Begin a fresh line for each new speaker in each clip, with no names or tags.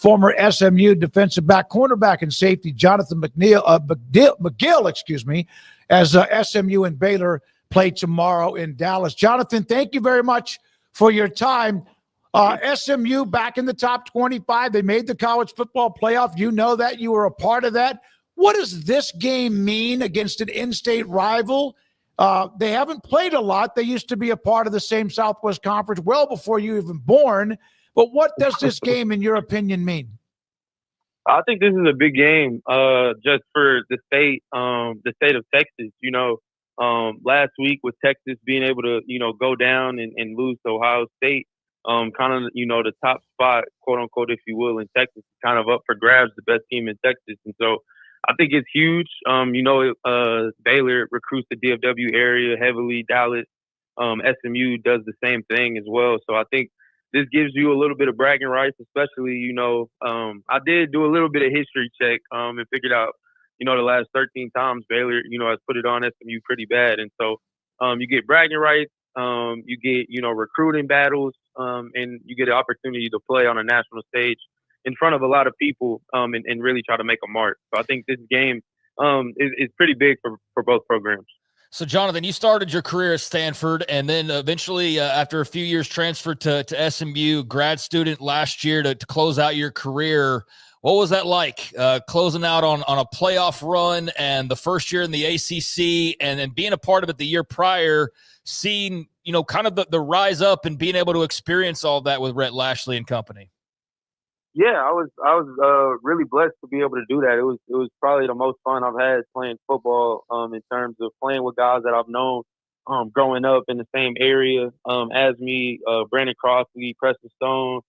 former SMU defensive back, cornerback, and safety Jonathan McGill, as SMU and Baylor play tomorrow in Dallas. Jonathan, thank you very much for your time. SMU back in the top 25. They made the college football playoff. You know that. You were a part of that. What does this game mean against an in-state rival? They haven't played a lot. They used to be a part of the same Southwest Conference well before you were even born. But what does this game, in your opinion, mean?
I think this is a big game just for the state of Texas. Last week with Texas being able to, go down and lose to Ohio State, kind of, the top spot, quote unquote, if you will, in Texas, kind of up for grabs, the best team in Texas. And so I think it's huge. Baylor recruits the DFW area heavily. Dallas, SMU does the same thing as well. So I think this gives you a little bit of bragging rights, especially, I did do a little bit of history check and figured out, the last 13 times Baylor, has put it on SMU pretty bad. And so you get bragging rights, you get, recruiting battles, and you get the opportunity to play on a national stage in front of a lot of people and really try to make a mark. So I think this game is pretty big for both programs.
So, Jonathan, you started your career at Stanford and then eventually, after a few years, transferred to SMU, grad student last year to close out your career. What was that like, closing out on a playoff run and the first year in the ACC and then being a part of it the year prior, seeing, kind of the rise up and being able to experience all that with Rhett Lashley and company?
Yeah, I was really blessed to be able to do that. It was probably the most fun I've had playing football in terms of playing with guys that I've known growing up in the same area as me, Brandon Crossley, Preston Stone,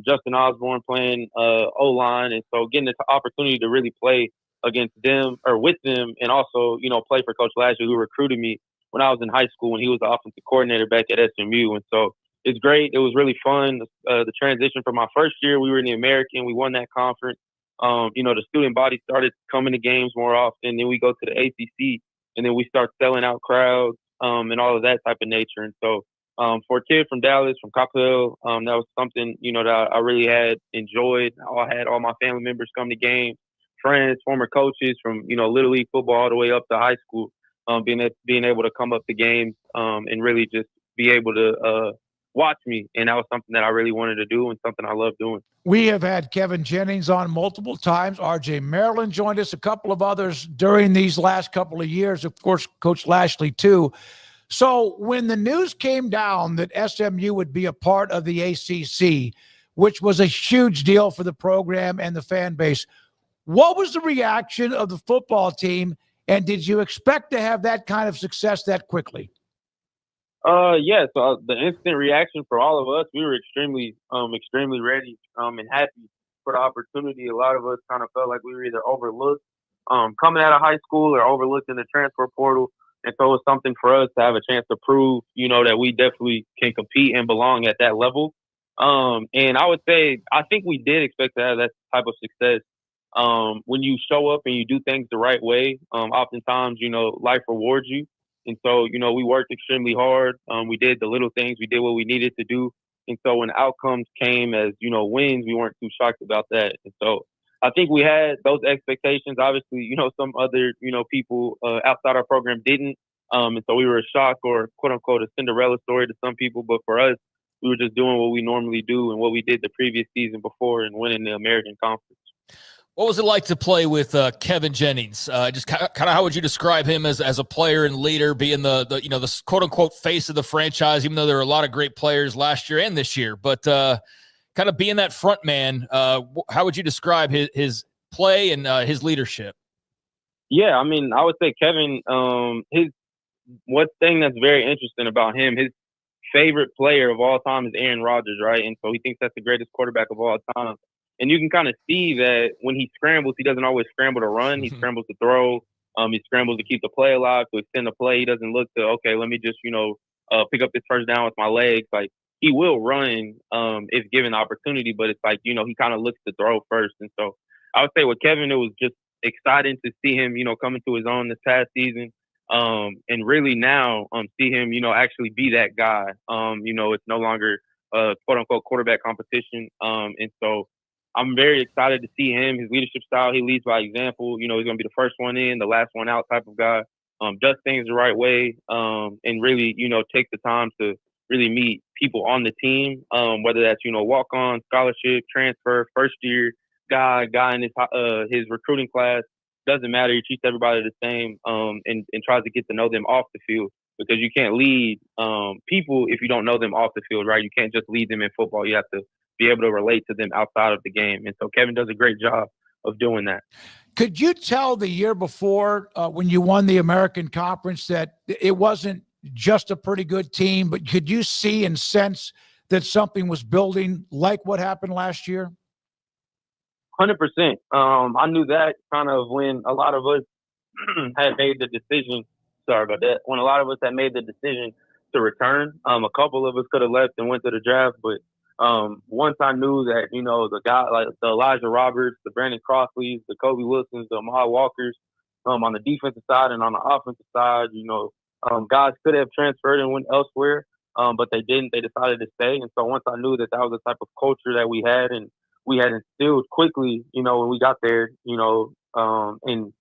Justin Osborne playing O-line. And so getting the opportunity to really play against them or with them and also, play for Coach Lashley, who recruited me when I was in high school when he was the offensive coordinator back at SMU. And so it's great. It was really fun. The transition from my first year, we were in the American. We won that conference. The student body started coming to games more often. Then we go to the ACC, and then we start selling out crowds and all of that type of nature. And so for a kid from Dallas, from Copper, that was something, that I really had enjoyed. I had all my family members come to games, friends, former coaches from, Little League football all the way up to high school, being able to come up to games and really just be able to watch me. And that was something that I really wanted to do and something I love doing.
We have had Kevin Jennings on multiple times. RJ Maryland joined us, a couple of others during these last couple of years. Of course, Coach Lashley too. So when the news came down that SMU would be a part of the ACC, which was a huge deal for the program and the fan base, what was the reaction of the football team? And did you expect to have that kind of success that quickly?
Yeah, so the instant reaction for all of us, we were extremely ready and happy for the opportunity. A lot of us kind of felt like we were either overlooked coming out of high school or overlooked in the transfer portal. And so it was something for us to have a chance to prove, that we definitely can compete and belong at that level. And I would say, I think we did expect to have that type of success. When you show up and you do things the right way, oftentimes, life rewards you. And so, we worked extremely hard. We did the little things. We did what we needed to do. And so when outcomes came as, wins, we weren't too shocked about that. And so I think we had those expectations. Obviously, some other, people outside our program didn't. And so we were a shock or, quote unquote, a Cinderella story to some people. But for us, we were just doing what we normally do and what we did the previous season before and winning the American Conference.
What was it like to play with Kevin Jennings? Just kind of how would you describe him as a player and leader, being the quote unquote face of the franchise, even though there were a lot of great players last year and this year, but kind of being that front man, how would you describe his play and his leadership?
Yeah, I mean, I would say Kevin, one thing that's very interesting about him, his favorite player of all time is Aaron Rodgers, right? And so he thinks that's the greatest quarterback of all time. And you can kind of see that when he scrambles, he doesn't always scramble to run. He scrambles to throw. He scrambles to keep the play alive, to extend the play. He doesn't look to, okay, let me just, pick up this first down with my legs. Like, he will run if given the opportunity, but it's like, he kind of looks to throw first. And so I would say with Kevin, it was just exciting to see him, coming to his own this past season. And really now see him, actually be that guy. It's no longer quote unquote quarterback competition. And so I'm very excited to see him, his leadership style. He leads by example. He's going to be the first one in, the last one out type of guy. Does things the right way, and really, take the time to really meet people on the team, whether that's, walk-on, scholarship, transfer, first-year guy in his recruiting class. Doesn't matter. He treats everybody the same, and tries to get to know them off the field, because you can't lead people if you don't know them off the field, right? You can't just lead them in football. You have to be able to relate to them outside of the game. And so Kevin does a great job of doing that.
Could you tell the year before when you won the American Conference that it wasn't just a pretty good team, but could you see and sense that something was building like what happened last year?
100%. I knew that kind of when a lot of us had made the decision. Sorry about that. When a lot of us had made the decision to return, a couple of us could have left and went to the draft, but once I knew that, the guy like the Elijah Roberts, the Brandon Crossleys, the Kobe Wilsons, the Ahmad Walkers, on the defensive side and on the offensive side, guys could have transferred and went elsewhere, but they didn't. They decided to stay. And so once I knew that was the type of culture that we had and we had instilled quickly, when we got there, in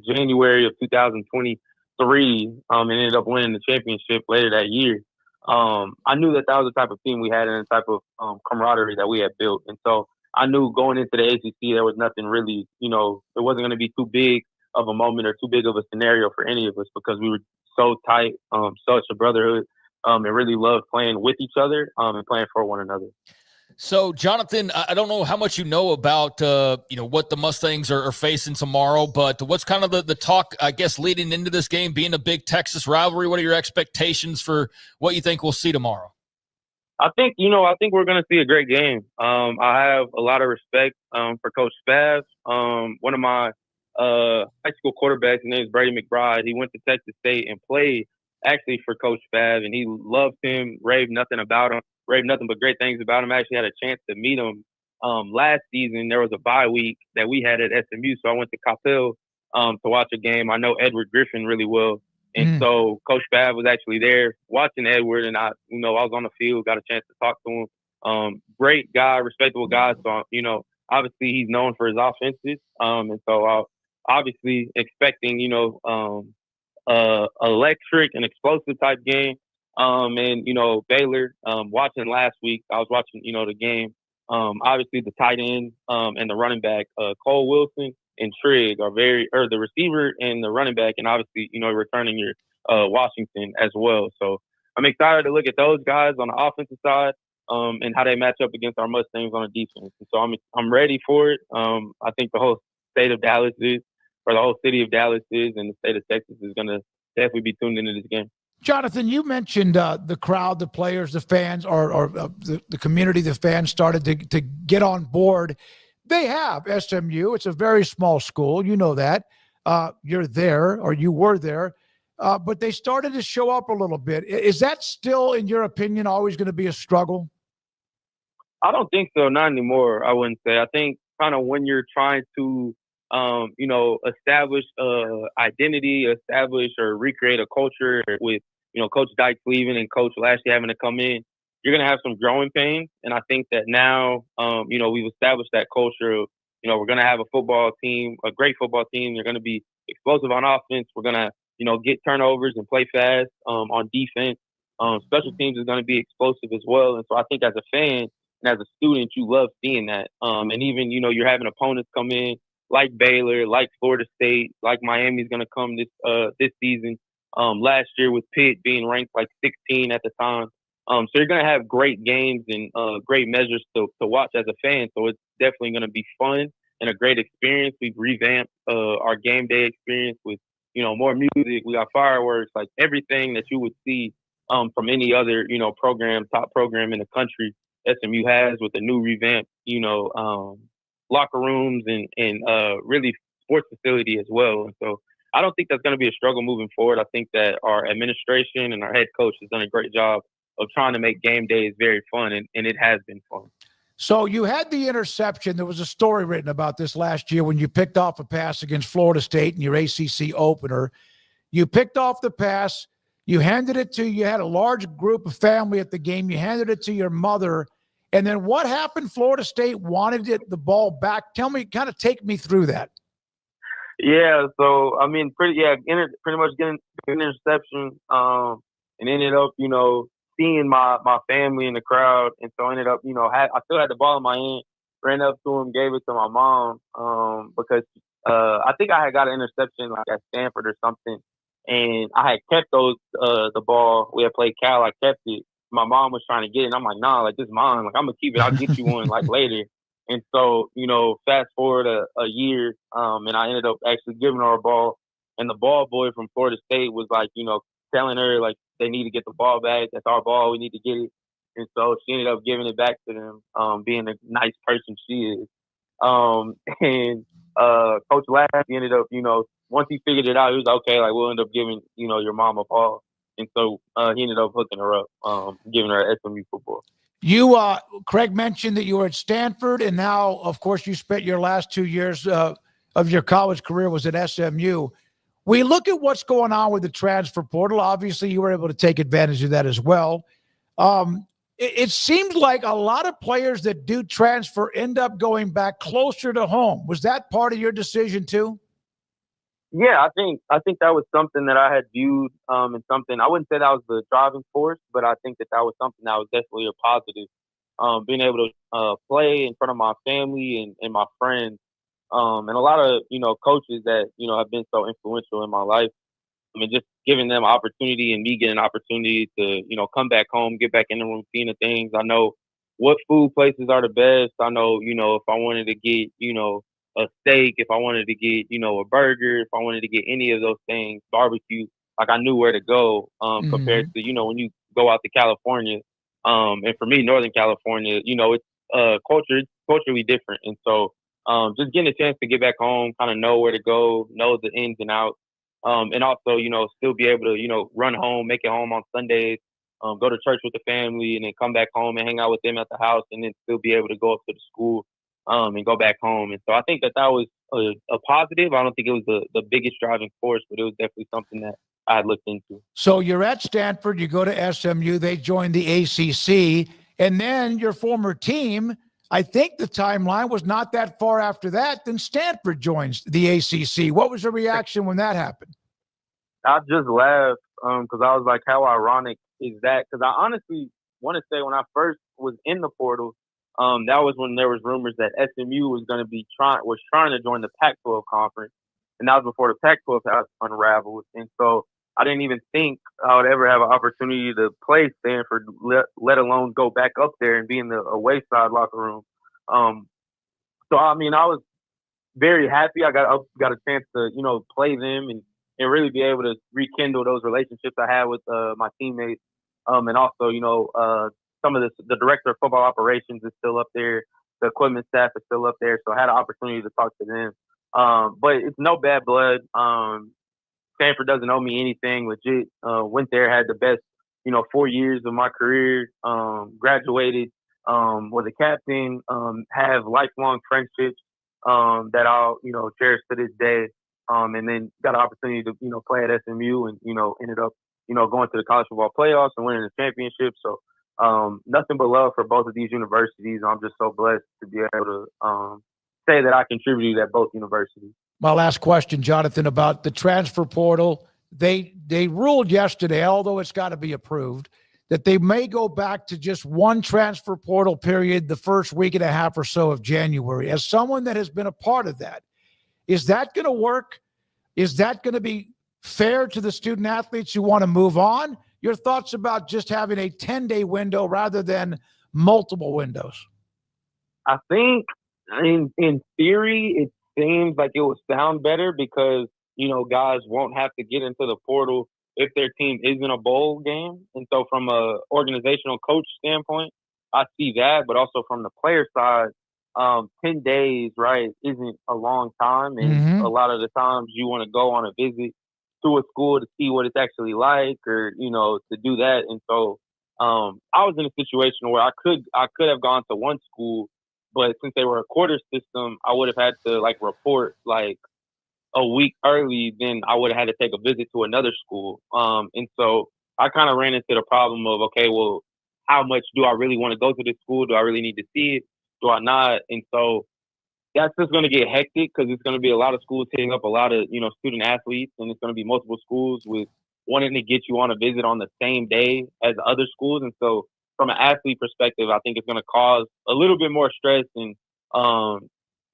January of 2023, and ended up winning the championship later that year. I knew that was the type of team we had and the type of camaraderie that we had built. And so I knew going into the ACC, there was nothing really, it wasn't going to be too big of a moment or too big of a scenario for any of us, because we were so tight, such a brotherhood, and really loved playing with each other and playing for one another.
So, Jonathan, I don't know how much you know about, what the Mustangs are facing tomorrow, but what's kind of the talk, I guess, leading into this game, being a big Texas rivalry? What are your expectations for what you think we'll see tomorrow?
I think we're going to see a great game. I have a lot of respect for Coach Spav. One of my high school quarterbacks, his name is Brady McBride. He went to Texas State and played actually for Coach Spav, and he loved him, raved nothing but great things about him. I actually had a chance to meet him last season. There was a bye week that we had at SMU, so I went to Coppell to watch a game. I know Edward Griffin really well, and so Coach Spav was actually there watching Edward, and I was on the field, got a chance to talk to him. Great guy, respectable guy. So obviously he's known for his offenses, and so obviously expecting electric and explosive type game. And Baylor, watching last week, I was watching, the game. Obviously the tight end, and the running back, Cole Wilson and Trigg are the receiver and the running back, and obviously, returning your, Washington as well. So I'm excited to look at those guys on the offensive side, and how they match up against our Mustangs on the defense. And so I'm ready for it. I think the whole state of Dallas is, or the whole city of Dallas is, and the state of Texas is going to definitely be tuned into this game.
Jonathan, you mentioned the crowd, the players, the fans, or the community, the fans started to get on board. They have SMU. It's a very small school. You know that. You're there, or you were there. But they started to show up a little bit. Is that still, in your opinion, always going to be a struggle?
I don't think so. Not anymore, I wouldn't say. I think kind of when you're trying to establish identity, establish or recreate a culture with, Coach Dykes leaving and Coach Lashley having to come in, you're going to have some growing pains. And I think that now, we've established that culture of, we're going to have a football team, a great football team. They're going to be explosive on offense. We're going to, get turnovers and play fast on defense. Special teams is going to be explosive as well. And so I think as a fan and as a student, you love seeing that. And even, you're having opponents come in like Baylor, like Florida State, like Miami's going to come this season. Last year with Pitt being ranked like 16 at the time. So you're going to have great games and great measures to watch as a fan. So it's definitely going to be fun and a great experience. We've revamped our game day experience with, more music. We got fireworks, like everything that you would see from any other, top program in the country. SMU has with the new revamped, locker rooms and really sports facility as well. And so I don't think that's going to be a struggle moving forward. I think that our administration and our head coach has done a great job of trying to make game days very fun, and it has been fun.
So you had the interception. There was a story written about this last year when you picked off a pass against Florida State in your ACC opener. You picked off the pass. You handed it to, you had a large group of family at the game. You handed it to your mother, And then what happened? Florida State wanted the ball back. Tell me, kind of take me through that.
Yeah, so I mean, pretty much getting an interception, and ended up, seeing my family in the crowd, and so ended up, I still had the ball in my hand, ran up to him, gave it to my mom, because I think I had got an interception like at Stanford or something, and I had kept the ball. We had played Cal, I kept it. My mom was trying to get it, and I'm like, nah, like this is mine. Like I'm gonna keep it. I'll get you one like later. And so, fast forward a year, and I ended up actually giving her a ball. And the ball boy from Florida State was like, telling her like they need to get the ball back. That's our ball. We need to get it. And so she ended up giving it back to them, being a nice person she is. And Coach Ladd, he ended up, once he figured it out, he was like, okay, like we'll end up giving, your mom a ball. And so he ended up hooking her up, giving her SMU football.
You, Craig mentioned that you were at Stanford, and now, of course, you spent your last 2 years of your college career was at SMU. We look at what's going on with the transfer portal. Obviously, you were able to take advantage of that as well. It seems like a lot of players that do transfer end up going back closer to home. Was that part of your decision too?
Yeah, I think that was something that I had viewed, and something I wouldn't say that was the driving force, but I think that was something that was definitely a positive. Being able to play in front of my family and my friends, and a lot of coaches that have been so influential in my life. I mean, just giving them opportunity and me getting an opportunity to come back home, get back in the routine of things. I know what food places are the best. I know if I wanted to get a steak, if I wanted to get, a burger, if I wanted to get any of those things, barbecue, like I knew where to go, compared to, when you go out to California, and for me, Northern California, it's culturally different. And so, just getting a chance to get back home, kind of know where to go, know the ins and outs, and also, still be able to, run home, make it home on Sundays, go to church with the family, and then come back home and hang out with them at the house, and then still be able to go up to the school, and go back home. And so I think that was a positive. I don't think it was the biggest driving force, but it was definitely something that I had looked into.
So you're at Stanford, you go to SMU, they join the ACC, and then your former team, I think the timeline was not that far after that, then Stanford joins the ACC. What was the reaction when that happened?
I just laughed because I was like, how ironic is that? Because I honestly want to say when I first was in the portal, that was when there was rumors that SMU was going to be trying to join the Pac-12 conference, and that was before the Pac-12 had unraveled. And so I didn't even think I would ever have an opportunity to play Stanford, let alone go back up there and be in the away side locker room. So I mean, I was very happy. I got a chance to play them and really be able to rekindle those relationships I had with my teammates, and also some of the director of football operations is still up there. The equipment staff is still up there. So I had an opportunity to talk to them. But it's no bad blood. Stanford doesn't owe me anything. Legit. Went there, had the best, 4 years of my career. Graduated, was a captain. Have lifelong friendships that I'll, cherish to this day. And then got an opportunity to, play at SMU and, ended up, going to the college football playoffs and winning the championship. So, nothing but love for both of these universities. I'm just so blessed to be able to say that I contributed at both universities.
My last question, Jonathan, about the transfer portal. They ruled yesterday, although it's got to be approved, that they may go back to just one transfer portal period the first week and a half or so of January. As someone that has been a part of that, is that going to work? Is that going to be fair to the student athletes who want to move on? Your thoughts about just having a 10-day window rather than multiple windows?
I think in theory, it seems like it would sound better because, guys won't have to get into the portal if their team is in a bowl game. And so from a organizational coach standpoint, I see that, but also from the player side, 10 days, right, isn't a long time. And a lot of the times you want to go on a visit to a school to see what it's actually like or, to do that. And so I was in a situation where I could have gone to one school, but since they were a quarter system, I would have had to report a week early. Then I would have had to take a visit to another school. And so I kind of ran into the problem of, okay, well, how much do I really want to go to this school? Do I really need to see it? Do I not? And so that's just going to get hectic because it's going to be a lot of schools hitting up a lot of, student athletes, and it's going to be multiple schools with wanting to get you on a visit on the same day as other schools. And so from an athlete perspective, I think it's going to cause a little bit more stress and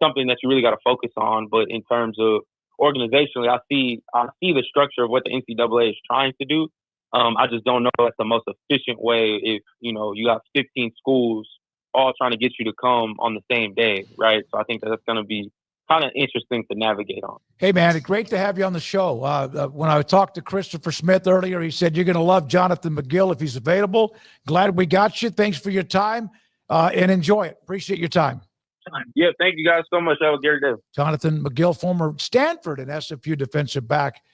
something that you really got to focus on. But in terms of organizationally, I see the structure of what the NCAA is trying to do. I just don't know if that's the most efficient way if, you got 15 schools all trying to get you to come on the same day, right? So I think that's going to be kind of interesting to navigate on.
Hey, man, great to have you on the show. When I talked to Christopher Smith earlier, he said you're going to love Jonathan McGill if he's available. Glad we got you. Thanks for your time, and enjoy it. Appreciate your time.
Yeah, thank you guys so much. Have a great day.
Jonathan McGill, former Stanford and SMU defensive back.